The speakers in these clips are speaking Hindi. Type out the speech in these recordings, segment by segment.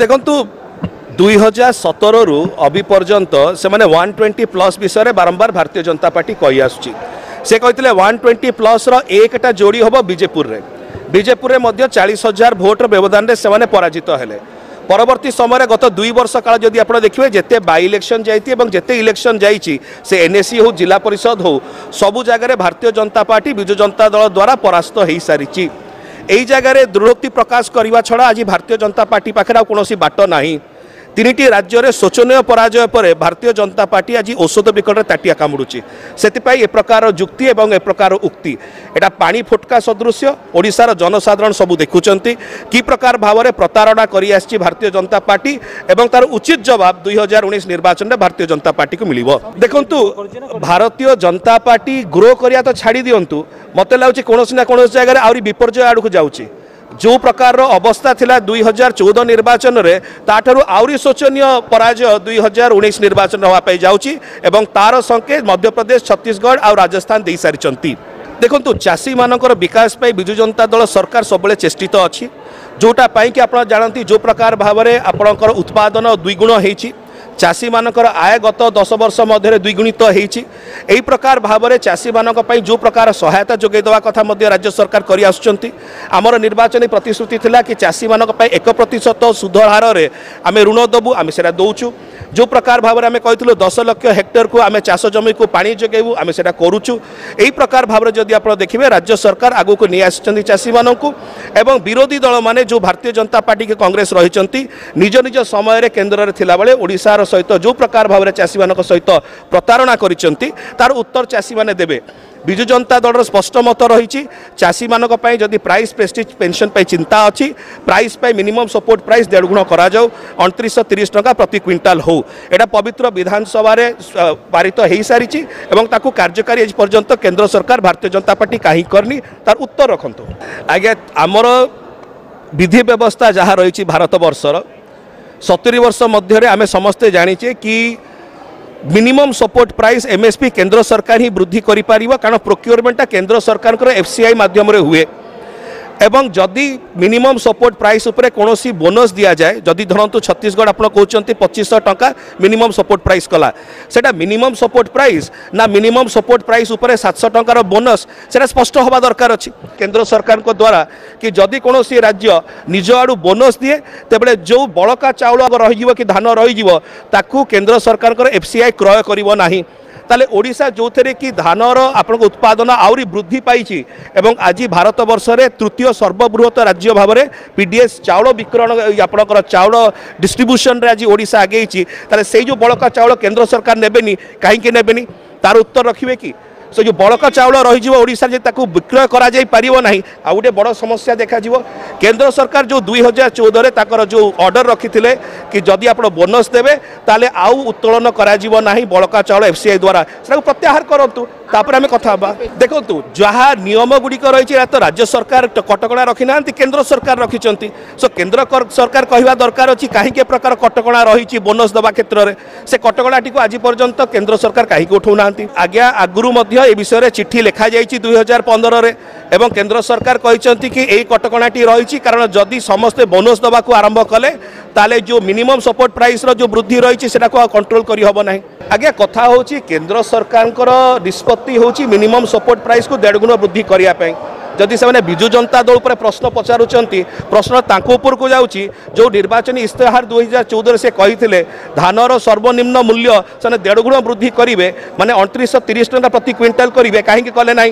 देखु 2017 रु अभी पर्यंत से मैंने 120+ विषय बारंबार भारतीय जनता पार्टी कही आसुची से कहते 120 प्लस एकटा जोड़ी हम बीजेपुर रे 40,000 भोटर व्यवधान से पराजित हेले। परवर्ती समय गत 2 वर्ष काल जदि आप देखिए जिते बाई इलेक्शन जाइए और जिते इलेक्शन जाइए से एनएससी हो जिला परिषद हो सबु जगह भारतीय जनता पार्टी विजु जनता दल द्वारा परास्त हो सारी यही जगह दृढ़ोक्ति प्रकाश करने छड़ा आज भारतीय जनता पार्टी पाखे कौन बाट ना। 3टी राज्य में शोचनीय पराजय पर भारतीय जनता पार्टी आज औषध विकट में ताटिया कामुड़ी से ए प्रकार जुक्ति एवं ए प्रकार उक्ति एटा पानी फुटका सदृश ओडिशार जनसाधारण सबू देखुंट कि प्रकार भाव में प्रतारणा करी आसी भारतीय जनता पार्टी एवं तार उचित जवाब 2019 निर्वाचन में भारतीय जनता पार्टी को मिल। देखु भारतीय जनता पार्टी ग्रो करिया तो छाड़ी दिंतु मत लगुच कौन ना कौन जगह आहरी विपर्जय आड़ को जाऊँगी जो प्रकार अवस्था थिला 2014 निर्वाचन रे ताठरू आउरी शोचनीय पराजय 2019 निर्वाचन होगापाई जाउची एवं तार संकेत मध्य प्रदेश छत्तीसगढ़ और राजस्थान दे सारी। देखु चाषी मानकर विकास पाई बिजु जनता दल सरकार सब चेष्टित अच्छी जोटा पाई कि आप जानती जो प्रकार भाव में आपणकर उत्पादन द्विगुण होती चाषी मानकर आय गत 10 वर्ष मध्य द्विगुणित होती प्रकार भाव में चाषी मानी जो प्रकार सहायता जोगे देवा कथा राज्य सरकार कर आसुचंती। आमर निर्वाचन प्रतिश्रुति थिला कि चाषी मान 1% सुध हार में आम ऋण देवु आम से दौचु जो प्रकार भाव में आम कहूँ 10 लाख हेक्टर को आम चाष जमी को पानी जोगेबू आम से करुचु यही प्रकार भाव में जदि आप देखिए राज्य सरकार आगू को नहीं आसी चाषी मानू एवं विरोधी दल मैंने जो भारतीय जनता पार्टी के कांग्रेस रही निज निज समय केन्द्र में थिला बेले ओडिशार सहित जो प्रकार भाव में चाषी मान सहित प्रतारणा करिसेंती तार उत्तर चाषी माने देबे। विजु जनता दल स्पष्ट मत रही चाषी मानक पई जदि प्राइस प्रेस्टिज पेंशन पे चिंता अच्छी प्राइस पे मिनिमम सपोर्ट प्राइस 1.5 गुण करा जाऊ 2930 टंका प्रति क्विंटाल हो एटा पवित्र विधानसभा रे पारित हो सारी एवं ताकू कार्यकारी आज पर्यंत केंद्र सरकार भारतीय जनता पार्टी कहीं करनी तार उत्तर रखंतु। आगे आमर विधि व्यवस्था जहाँ रही भारत वर्षर 70 वर्ष मध्य आम समस्ते जानीचे कि मिनिमम सपोर्ट प्राइस एमएसपी केंद्र सरकार ही वृद्धि करि पारिबो कारण प्रोक्योरमेंटा केंद्र सरकार को एफसीआई माध्यम रे हुए एवं जदि मिनिमम सपोर्ट प्राइस उपरे कोनोसी बोनस दिया जाए जदि धरंतु छत्तीसगढ़ आपण कहउचंती 2500 टंका मिनिमम सपोर्ट प्राइस कला सेटा मिनिमम सपोर्ट प्राइस ना मिनिमम सपोर्ट प्राइस उपरे 700 टंकार बोनस सेटा स्पष्ट होबा दरकार अछि केंद्र सरकार को द्वारा कि जदि कोनोसी राज्य निज आडू बोनस दिए तेबले जो बळका चाउल रहि जिवो कि धान रहि जिवो ताकू केंद्र सरकार को एफसीआई क्रय करिवो नाही ताले ओडिशा जो थे कि धानर आपण उत्पादन आहरी वृद्धि पाई एवं आज भारत वर्ष रे तृतीय सर्वबृहत राज्य भाव में पीडीएस चाउल विक्रय आपणकर चाउल डिस्ट्रीब्यूशन रे आज ओडिशा आगे ताले से जो बड़का चाउल केंद्र सरकार नेबेनी कहीं नेबेनी तार उत्तर रखिए कि से जो बड़का चाउल रही ओडिशा विक्रय करा जाई परिबो नाही आ गोटे बड़ समस्या देखा जीवो केंद्र सरकार जो 2014 रे ताकर जो ऑर्डर रखिथिले कि जदि आप बोनस देबे ताले आउ उत्तोलन करा जीवो नाही बड़का चाउल एफसीआई द्वारा से प्रत्याहार करंतु तापर आम कथा देखु जहाँ नियम गुड़िक रही तो राज्य सरकार कटकणा रखी ना केंद्र सरकार रखिंट सो केंद्र सरकार कहवा दरकार अच्छी कहीं प्रकार कटकणा रही बोनस दवा क्षेत्र में से कटकणाटी को आज पर्यंत केंद्र सरकार कहीं उठाऊना आज्ञा आगुरी ए विषय में चिठी लिखा जाइए 2015 रे एवं केंद्र सरकार कहते कि यही कटकणाटी रही कारण जदि समस्ते बोनस दवा को आरंभ कले ताले जो मिनिमम सपोर्ट प्राइस रो जो वृद्धि रही है कंट्रोल करी हबो नहीं। आज्ञा कथा होची केंद्र सरकार निष्पत्ति होची मिनिमम सपोर्ट प्राइस को 1.5 गुण वृद्धि करिया पई जदि से विजु जनता दल पर प्रश्न पचारुचंती प्रश्न तांको ऊपर को जाउची जो निर्वाचनी इस्तेहार 2014 से कही धानर सर्वनिम्न मूल्य से 1.5 गुण वृद्धि करेंगे माने 2930 टंका प्रति क्विंटाल करेंगे कहीं कले ना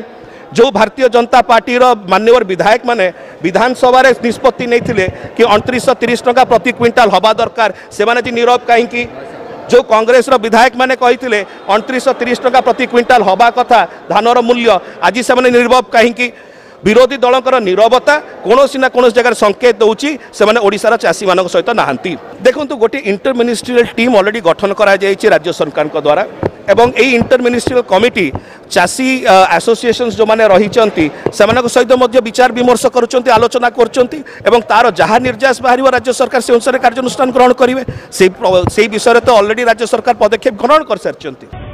जो भारतीय जनता पार्टी मान्यवर विधायक माने विधानसभा निष्पत्ति नहीं कि 2930 टंका प्रति क्विंटाल हवा दरकार से नीरव कहीं जो कांग्रेस विधायक माने कही 2930 टंका प्रति क्विंटाल हवा कथा धानर मूल्य आज से निर्भव कहीं विरोधी दलकर नीरवता कौन ना कौन जगह संकेत दौची से ओडिशार चाषी मान सहित नहांती। देखु गोटे इंटर मिनिस्ट्रियल टीम ऑलरेडी गठन करा जायछि राज्य सरकार द्वारा एवं यही इंटर मिनिस्ट्रियल कमिटी चाषी एसोसिएशन जो मैंने रही सहित विचार विमर्श कर आलोचना कर तार जहाँ निर्यास बाहर राज्य सरकार से अनुसार कार्यानुष्ठान ग्रहण करेंगे से विषय तो ऑलरेडी राज्य सरकार पदक्षेप ग्रहण कर सारी।